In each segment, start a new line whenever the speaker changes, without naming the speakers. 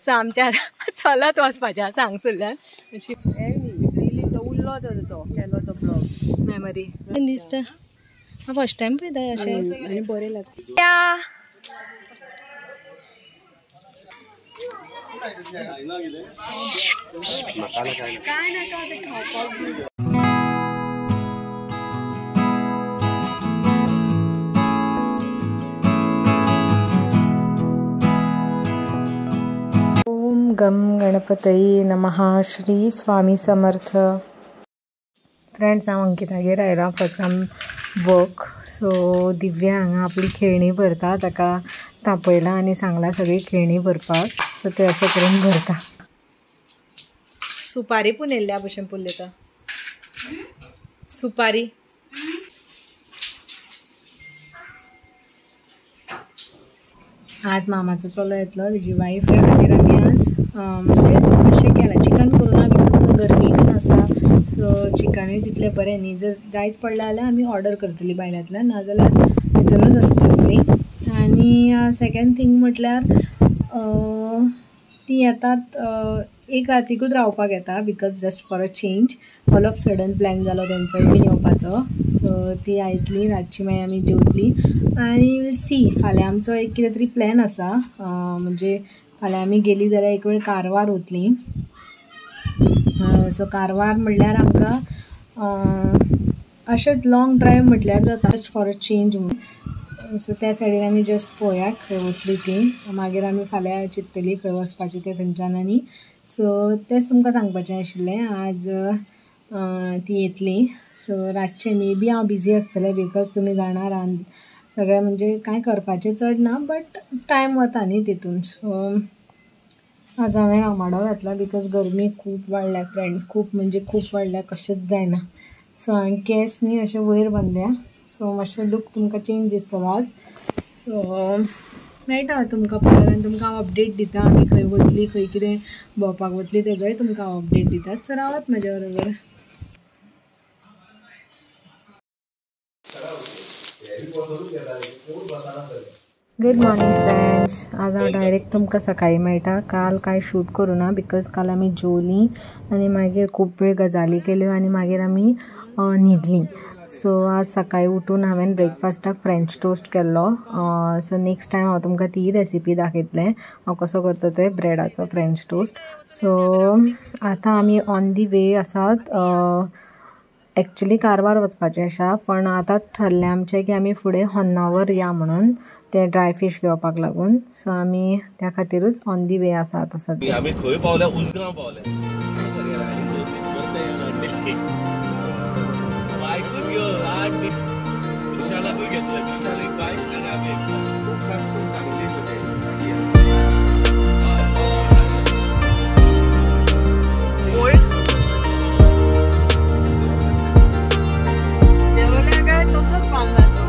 सो आमच्या चलत वचपाचें आसा हांगसरल्यान अशी मेमरी दिसता हांव फर्स्ट टायम पळयता अशें बरें लागता ओम गम गणपतये नमः श्री स्वामी समर्थ. फ्रेंड्स हांव अंकितागेर आयलां फॉर सम वर्क. सो दिव्या हांगा आपली खेळणी भरता, ताका तापयला आनी सांगला सगळी खेळणी भरपाक. सो ते अशें करून भरता. सुपारी पुंजयल्ल्या भशेन पुंजयता सुपारी. आज मामाचो चलो येतलो, तेजी वायफ खातीर आमी आज म्हणजे अशें केलां चिकन करून आमी गर्मी बीन आसा सो चिकनूय तितलें बरें न्ही. जर जायच पडलें जाल्यार आमी ऑर्डर करतली भायल्यांतल्यान, नाजाल्यार हितूनच आसतली. आनी सेकंड थिंग म्हटल्यार ती येतात एक रातीकूच रावपाक येता because just for a change. All of sudden plan जालो तेंचोय बीन येवपाचो. सो ती आयतली रातची, मागीर आमी जेवतली आनी विल सी. फाल्यां आमचो एक कितें तरी प्लॅन आसा, म्हणजे फाल्यां आमी गेली जाल्यार एक वेळ कारवार वतली. सो कारवार म्हणल्यार आमकां अशेंच लॉंग ड्रायव म्हटल्यार जाता, जस्ट फॉर अ चेंज म्हणून. सो त्या सायडीन आमी जस्ट पळोवया खंय वतली ती. मागीर आमी फाल्यां चिंततली खंय वचपाची ते थंयच्यान. आनी सो तेंच तुमकां सांगपाचें आशिल्लें. आज ती येतली. सो रातचें मे बी हांव बिजी आसतलें बिकॉज तुमी जाणार सगळें म्हणजे कांय करपाचें चड ना, बट टायम वता न्ही तितून. सो आज हांवें आंबाडो घातला बिकॉज गरमी खूब वाडल्या फ्रेंड्स, खूब म्हणजे खूब वाडल्या, कशेंच जायना. सो हांवें केंस न्ही अशें वयर बांदल्या. सो मातशें लूक तुमकां चेंज दिसतलो आज. सो मेळटा तुमकां पळोवन आनी तुमकां हांव अपडेट दिता. आमी खंय वतली, खंय कितें भोंवपाक वतली तेजोय तुमकां हांव अपडेट दिता. सो रावात म्हाज्या बरोबर. Good morning friends. आज हांव डायरेक्ट तुमकां सकाळीं मेळटा. काल कांय शूट करूं ना बिकॉज काल आमी जेवलीं आनी मागीर खूब वेळ गजाली केल्यो आनी मागीर आमी न्हिदलीं. सो आज सकाळीं उठून हांवें ब्रेकफास्टाक फ्रेंच टोस्ट केल्लो. सो नेक्स्ट टायम हांव तुमकां ती रेसिपी दाखयतलें हांव कसो करता तें ब्रेडाचो फ्रेंच टोस्ट. सो आतां आमी ऑन दी वे आसात. एक्चुली कारवार वचपाचें आसा, पण आतां ठरलें आमचें की आमी फुडें होन्नावर या म्हणून ते ड्राय फीश घेवपाक लागून. सो आमी त्या खातीरूच ऑन दी वे आसा आतां सद्या.
आमी खंय पावल्या? उसगांव पावल्या. बायकूच घेवन विशालाकूय घेतलं. विशाल एक बायक आनी आमी सांगली काय तसंच बांधला तो.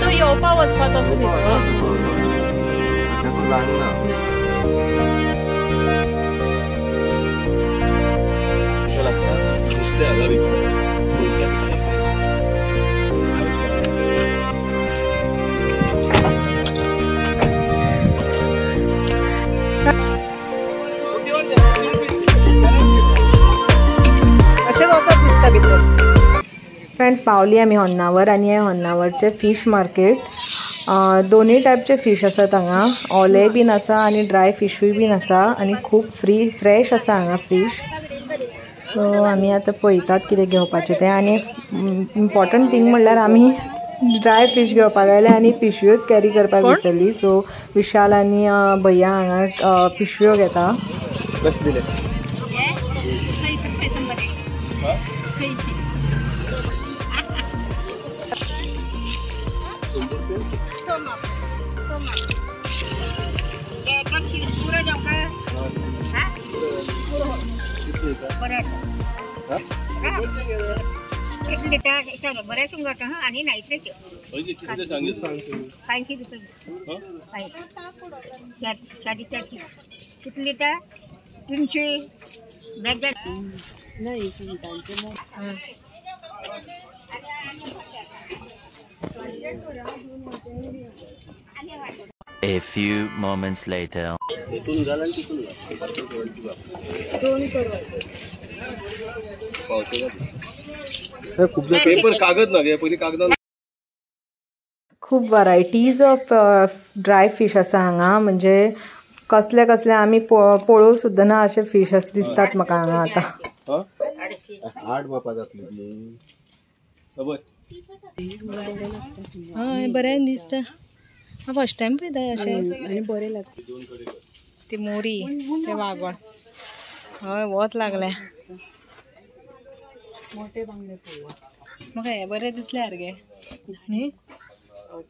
तो येवपा वचपा तसो न्ही
तू लागना नुस्तें हाडला विकून.
फ्रेंड्स पावली आमी होन्नावर आनी हे होन्नावरचे फीश मार्केट. दोनूय टायपचे फीश आसात हांगा. ओले बीन आसा आनी ड्राय फिशूय बीन आसा आनी खूब फ्रेश आसा हांगा फीश. सो आमी आतां पळयतात कितें घेवपाचें तें. आनी इम्पॉर्टंट थिंग म्हणल्यार आमी ड्राय फीश घेवपाक आयले आनी पिशव्योच कॅरी करपाक विसरली. सो विशाल आनी भैया हांगा पिशव्यो घेता.
कशें दिलें?
बऱ्याच आणि नाही किती लिटर 300 बॅग द्या.
नाही सुंगटांचे मग
A few moments later.
इथून घाल आणि तिथून घाल. पेपर कागद ना घे पयली कागदान.
खूप व्हरायटीज ऑफ ड्राय फिश आसा हांगा म्हणजे कसले कसले आमी पळोव सुद्दां ना अशे फिश अशे दिसतात म्हाका हांगा आतां.
8 मापा जातली ती.
हय बरें दिसता. हांव फर्स्ट टायम पळयता अशें
आणि बरे लागते.
ती मोरी ते वागोळ हय वत लागले
मोठे बांगडे पळोवया.
म्हाका हे बरें दिसले सारके न्ही.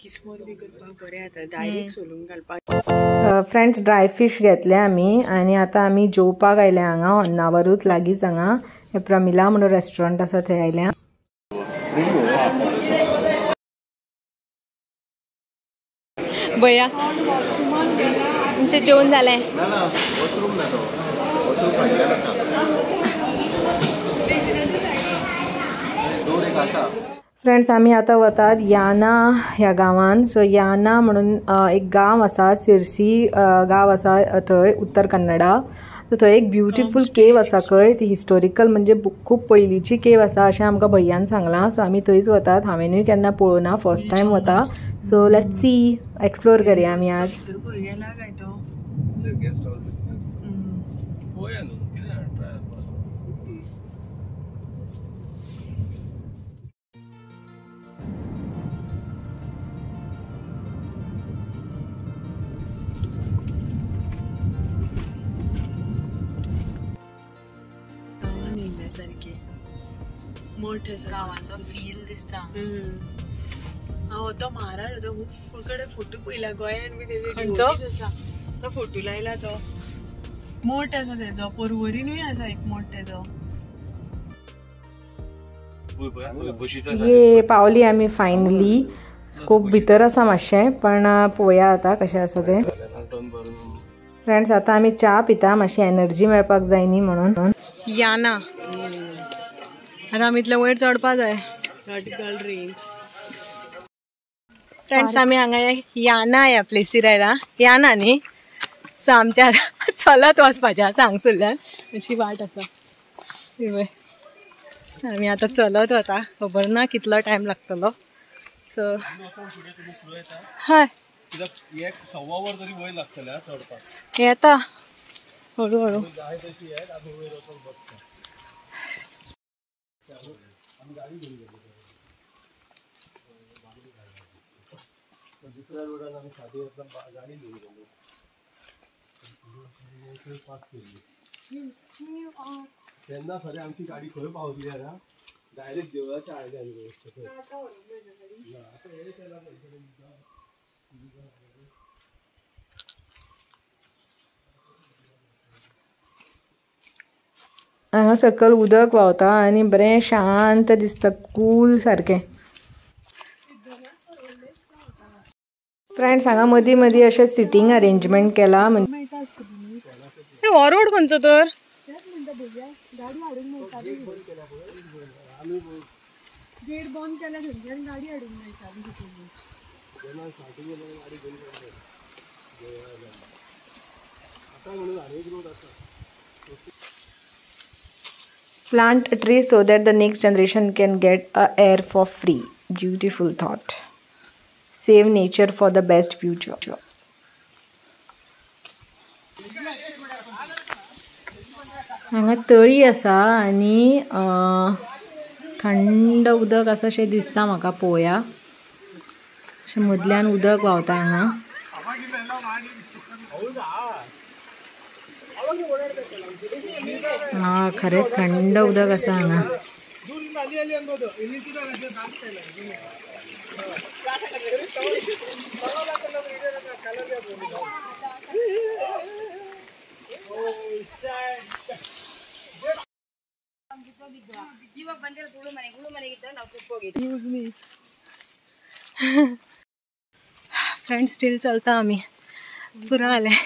किस्मोर बी करपाक बरें जाता डायरेक्ट सोलून घालपाक.
फ्रेंड्स ड्राय फिश घेतले आमी आनी आतां आमी जेवपाक आयले हांगा होन्नावरूच लागींच हांगा हे प्रमिला म्हणून रेस्टॉरंट आसा थंय आयल्या. भैया तुमचें जेवण जालें. फ्रेंड्स आमी आतां वतात याना ह्या गांवान. सो याना म्हणून एक गांव आसा सिरसी गांव आसा थंय उत्तर कन्नडा. सो थंय एक ब्युटिफूल केव आसा खंय ती हिस्टोरिकल म्हणजे खूब पयलींची केव आसा अशें आमकां भैयान सांगलां. सो आमी थंयच वतात. हांवेनूय केन्ना पळोवना फर्स्ट टायम वता. सो लेट्स सी एक्सप्लोर करया आमी आज.
गेला काय तो
गेस्ट हाऊस होया न्हू कितें ट्राय.
गावान येयल्यासारखे मोठे
गांवाचो फील दिसता.
हांव तो म्हाराज होतो खूब कडेन फोटो पयला गोंयान बी तेजे
खंयचो?
तो फोटो लायला तो मोठ आसा तेजो परवरीनूय आसा एक मोठ तेजो.
ये पावली आमी फायनली. खूब भितर आसा मातशें पण पळोवया आतां कशें आसा तें. फ्रेंड्स आतां आमी च्या पिता मातशी एनर्जी मेळपाक जाय न्ही म्हणून. याना आतां आमी इतले वयर चडपा जाय.
Vertical range.
फ्रेंड्स आमी हांगा याना ह्या प्लेसीर आयला. याना न्ही. सो आमच्या चलत वचपाचें आसा हांगसरल्यान अशी वाट आसा. आमी आतां चलत वता. खबर ना कितलो टायम लागतलो. सो हय
एक 1.25 वर तरी वयर लागतले चडपाक.
येता हळू हळू.
दुसऱ्या रोडान आमी सादी गाडी घेऊन गेलो. तेन्ना खरें आमची गाडी खंय पावली ना डायरेक्ट देवळाच्या आयल्यान
हांगा सकयल उदक व्हांवता आनी बरें शांत दिसता कूल सारकें. फ्रेंड्स हांगा मदीं मदीं अशें सिटींग अरेंजमेंट केला. हो रोड खंयचो तर
गेट बंद केल्या थंयच्यान गाडी हाडूंक मेळटा.
Plant a tree so that the next generation can get air for free. Beautiful thought. Save nature for the best future. हांगा तळी आसा आनी थंड उदक आसा अशें दिसता म्हाका. पळोवया अशें मदल्यान उदक व्हांवता हांगा. हा खरें थंड उदक आसा हांगा. फ्रेंड्स स्टील चलता आमी. पुरो जालें.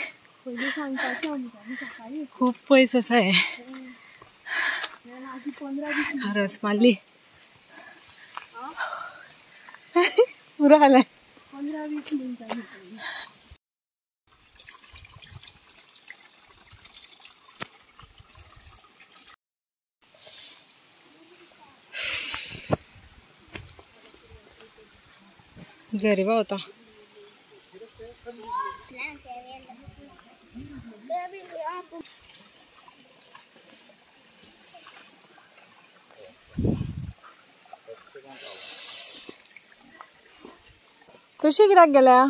खूब पयस आसा हे. रस मारली पुरा आलाय.
15-20 मिनिटांनी.
जरीबा होता. तुझी कित्याक गेल्या?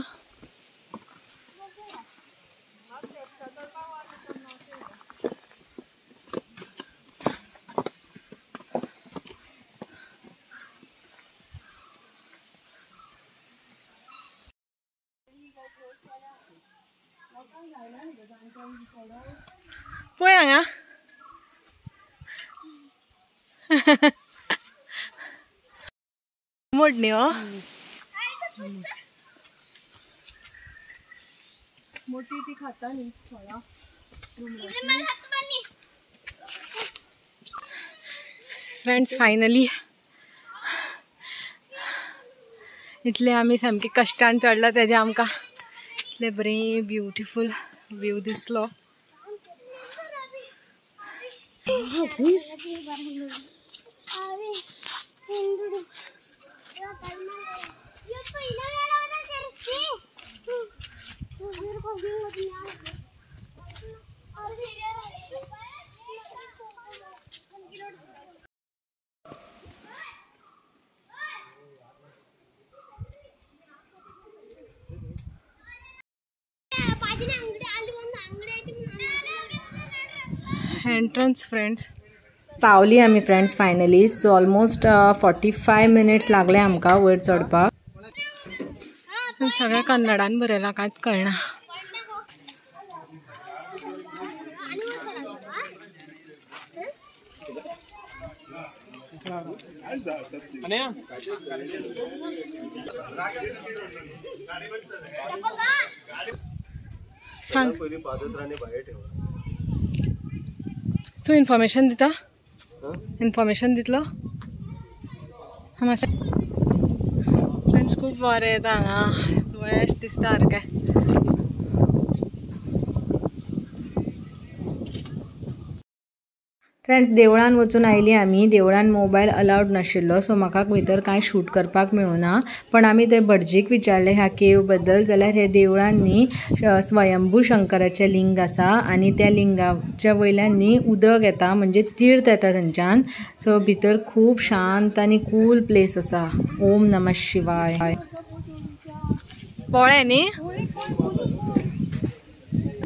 पळय हांगा मोडणी हो
मोठी ती खाता न्ही फळां.
फ्रेंड्स फायनली इतले आमी सामके कश्टान चडला तेजे आमकां इतले बरे ब्युटिफूल व्यू दिसलो. एंट्रन्स फ्रेंड्स पावली आमी friends finally. So almost 45 minutes लागले आमकां वयर चडपाक. सगळ्या कन्नडान बरयला कांयच कळना. सांग तू इन्फॉर्मेशन दिता. इन्फॉर्मेशन दितलो मातशें. फ्रेंड्स खूब बरें येता हांगा. बेस्ट दिसता सारकें. फ्रेंड्स देवळान वचून आयली आमी. देवळान मोबायल अलाउड नाशिल्लो सो म्हाका भितर कांय शूट करपाक मेळूना. पण आमी ते भटजीक विचारले ह्या केव बद्दल जाल्यार हे देवळान न्ही स्वयंभू शंकराचें लिंग आसा आनी त्या लिंगाच्या वयल्यान न्ही उदक येता म्हणजे तीर्थ येता थंयच्यान. सो भितर खूब शांत आनी कूल प्लेस आसा. ओम नमः शिवाय. पोळे न्ही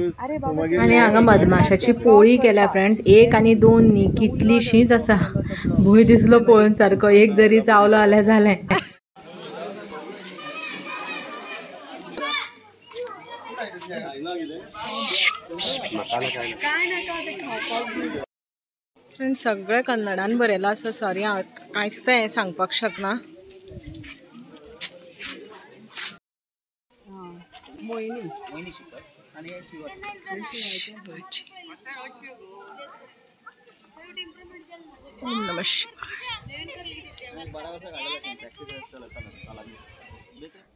आनी हांगा मधमाशाची पोळी केल्या फ्रेंड्स. 1 आणि 2 न्ही कितलीशीच आसा. भंय दिसलो पळोवन सारको. एक जरी चावलो जाल्यार जालें. फ्रेंड्स सगळे कन्नडान बरयला आसा. सॉरी हांव कांयच तें सांगपाक शकना.
मोहिनी आणि
ओम नमः शिवाय.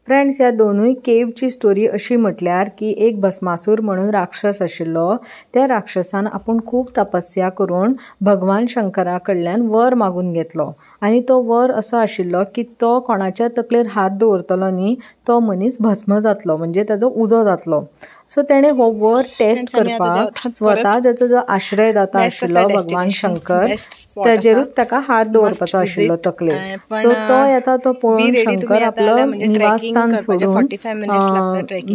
फ्रेंड्स ह्या दोनूय केवची स्टोरी अशी म्हटल्यार की एक भस्मासूर म्हणून राक्षस आशिल्लो. त्या राक्षसान आपूण खूब तपस्या करून भगवान शंकरा कडल्यान वर मागून घेतलो आनी तो वर असो आशिल्लो की तो कोणाच्या तकलेर हात दवरतलो न्ही तो मनीस भस्म जातलो म्हणजे ताजो उजो जातलो. सो तेणे हो वर टेस्ट करपाक स्वता जाचो जो आश्रयदाता आशिल्लो भगवान शंकर ताजेरूच ताका हात दवरपाचो आशिल्लो तकलेर. सो तो येता तो पळोवन शंकर आपलो निवासस्थान सोडून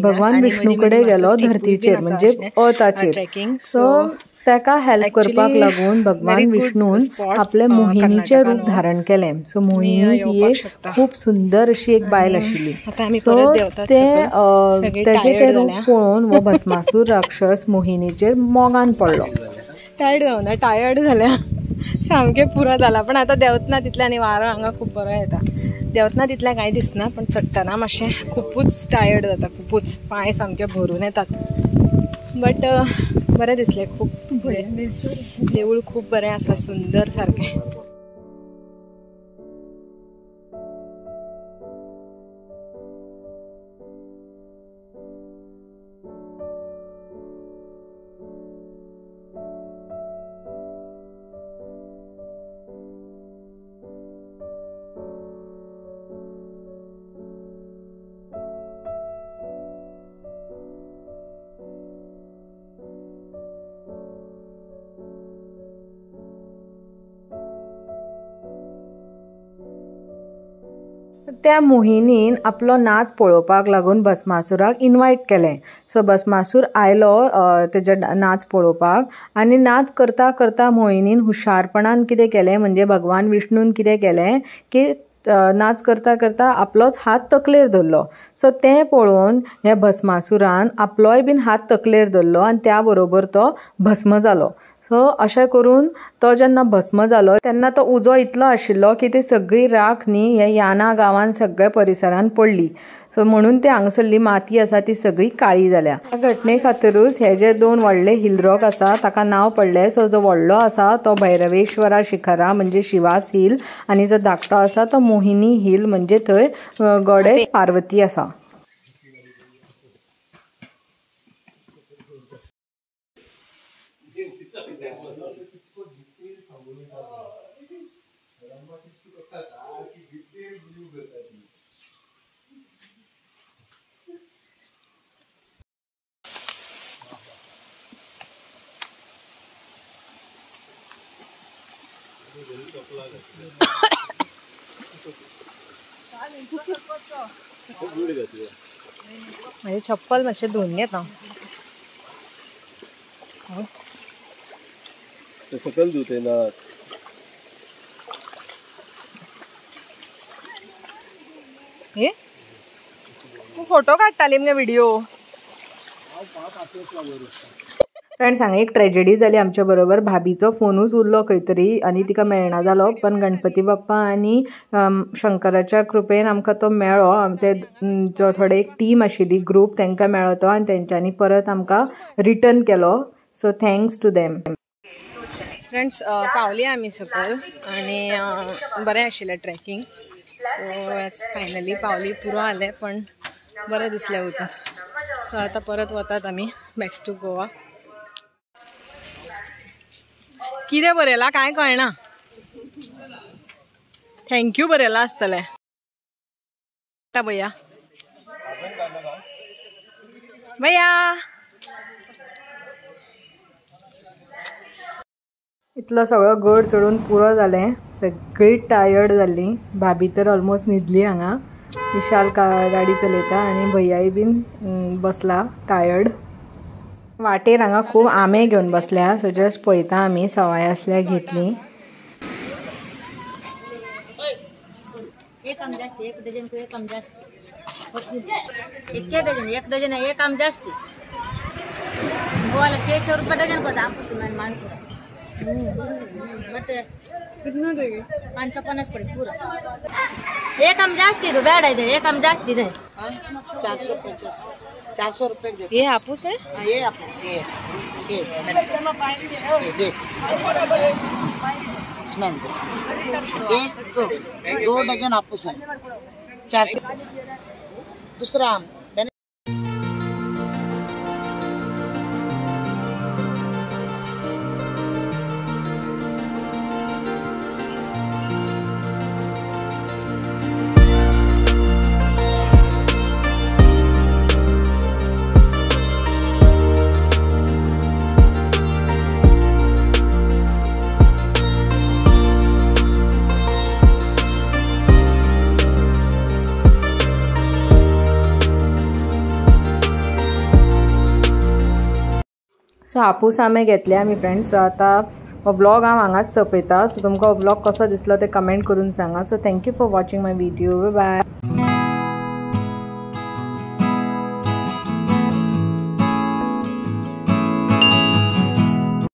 भगवान विष्णू कडेन गेलो धर्तीचेर म्हणजे अर्थाचेर. सो ताका हेल्प करपाक लागून भगवान विष्णून आपले मोहिनीचे रूप धारण केलें. सो मोहिनी ही एक खूब सुंदर अशी एक बायल आशिल्ली. सो तेजे ते रूप पळोवन हो भस्मासूर राक्षस मोहिनीचेर मोगान पडलो. टायर्ड जाल्या सामकें पुरो जाला. पण आतां देंवतना तितलें आनी वारो हांगा खूब बरो येता. देंवतना तितलें कांय दिसना पण चडटना मातशें खुबूच टायर्ड जाता. खुबूच पांय सामके भरून येतात. बट बरें दिसलें खूब देऊळ खूप बरें आसा, सुंदर सारकें. त्या मोहिनीन आपलो नाच पळोवपाक लागून भस्मासुराक इन्वायट केलें. सो भस्मासूर आयलो तेजे नाच पळोवपाक आनी नाच करता करता मोहिनीन हुशारपणान कितें केलें म्हणजे भगवान विष्णून कितें केलें की नाच करता करता आपलोच हात तकलेर धरलो. सो तें पळोवन हे भस्मासुरान आपलोय बीन हात तकलेर धरलो आनी त्या बरोबर तो भस्म जालो. सो अशें करून तो जेन्ना भस्म जालो तेन्ना तो उजो इतलो आशिल्लो की ती सगळी राख न्ही हे याना गांवान सगळ्या परिसरान पडली. सो म्हणून ती हांगसरली माती आसा ती सगळी काळी जाल्या. ह्या घटने खातीरूच हे जे 2 व्हडले हिल रॉक आसा ताका नांव पडलें. सो जो व्हडलो आसा तो भैरवेश्वरा शिखरा म्हणजे शिवास हिल आनी जो धाकटो आसा तो मोहिनी हिल म्हणजे थंय गॉडेस पार्वती आसा. माझी चप्पल मातशें धुवन येता.
सकल धुते ना.
हे तू फोटो काडटाली मगे व्हिडिओ. फ्रेंड्स हांगा एक ट्रेजेडी जाली आमच्या बरोबर. भाभीचो फोनूच उरलो खंय तरी आनी तिका मेळना जालो, पण गणपती बाप्पा आनी शंकराच्या कृपेन आमकां तो मेळ्ळो. ते जो थोडे एक टीम आशिल्ली ग्रूप तांकां मेळ्ळो तो आनी तेंच्यांनी परत आमकां रिटर्न केलो. So thanks to them. Friends पावली आमी सकल आनी बरें आशिल्लें ट्रॅकिंग. सो फायनली पावली, पुरो आलें पण बरें दिसलें वचून. सो आतां परत वतात आमी बॅक टू गोवा. कितें बरयलां कांय कळना. थँक्यू बरयलां आसतलें. भैया भैया इतलो सगळो गड चडून पुरो जालें. सगळी टायर्ड जाल्ली. भाभी तर ऑलमोस्ट न्हिदली हांगा. विशाल गाडी चलयता आनी भैयाय बीन बसला टायर्ड. वाटेर हांगा खूब आंबे घेवन बसल्या. सो जस्ट पळयता आमी सवाय आसल्या घेतली.
एक आम जास्त, एक डझन को एक आम जास्त, एक डझन, एक डझन है, एक आम जास्ती. वाला 600 रुपये डजन पड़ता आपको. तुम्हें मान मत
कितना देगी?
550 पड़े पूरा. एक आम जास्ती दो बैठ है, एक आम जास्ती दे.
400 रुपये दे.
ये हापूस है?
ये हापूस, ये देख इसमें एक 2 डजन हापूस है. 400. दूसरा आम
सो हापूस आंबे घेतले आमी फ्रेंड्स. सो आतां हो ब्लॉग हांव हांगाच सोंपयता. सो तुमकां हो ब्लॉग कसो दिसलो ते कमेंट करून सांगा. So thank you for watching my video. Bye bye.